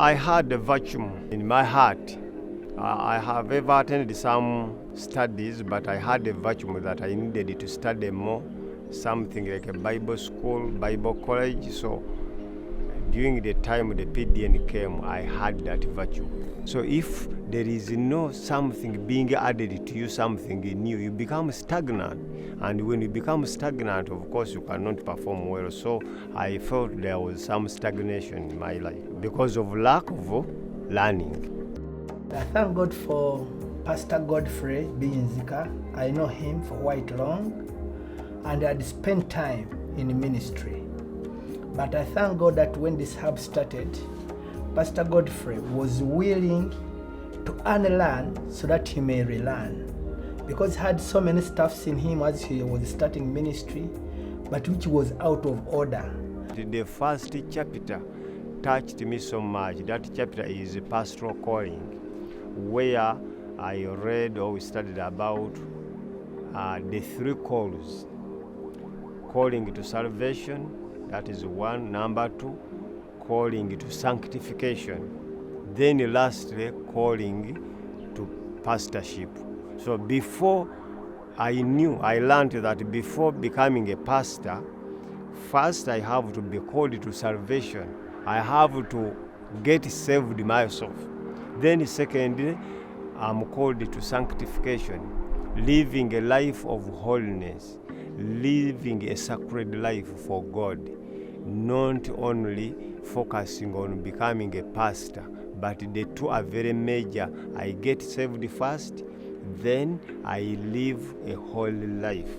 I had a vacuum in my heart. I have ever attended some studies, but I had a vacuum that I needed to study more, something like a Bible school, Bible college. So during the time the PDN came, I had that vacuum. So if there is no something being added to you, something new, you become stagnant. And when you become stagnant, of course, you cannot perform well. So I felt there was some stagnation in my life because of lack of learning. I thank God for Pastor Godfrey Biyinzika. I know him for quite long, and I had spent time in ministry. But I thank God that when this hub started, Pastor Godfrey was willing to unlearn so that he may relearn. Because he had so many stuffs in him as he was starting ministry, but which was out of order. The first chapter touched me so much. That chapter is a pastoral calling, where I read or we studied about the three calls. Calling to salvation, that is one. Number two, calling to sanctification. Then lastly, calling to pastorship. So before I learned that before becoming a pastor, first I have to be called to salvation. I have to get saved myself. Then secondly, I'm called to sanctification, living a life of holiness, living a sacred life for God, not only focusing on becoming a pastor, but the two are very major. I get saved first, then I live a holy life.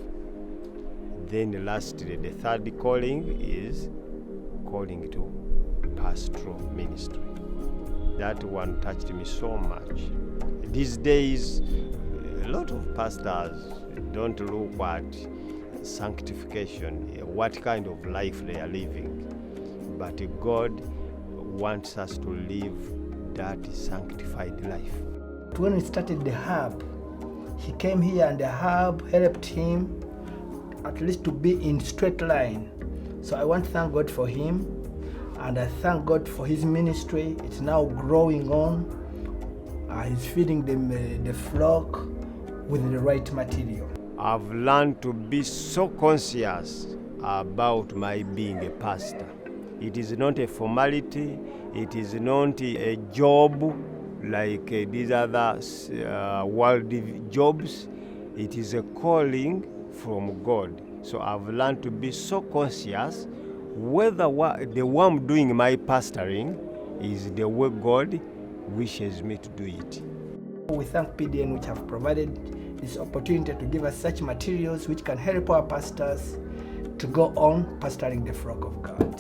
Then lastly, the third calling is calling to pastoral ministry. That one touched me so much. These days, a lot of pastors don't look at sanctification, what kind of life they are living. But God wants us to live that sanctified life. When we started the hub, he came here and the hub helped him at least to be in straight line. So I want to thank God for him, and I thank God for his ministry. It's now growing on. He's feeding the flock with the right material. I've learned to be so conscious about my being a pastor. It is not a formality. It is not a job like these other worldly jobs. It is a calling from God. So I've learned to be so conscious whether the way I'm doing my pastoring is the way God wishes me to do it. We thank PDN, which have provided this opportunity to give us such materials which can help our pastors to go on pastoring the flock of God.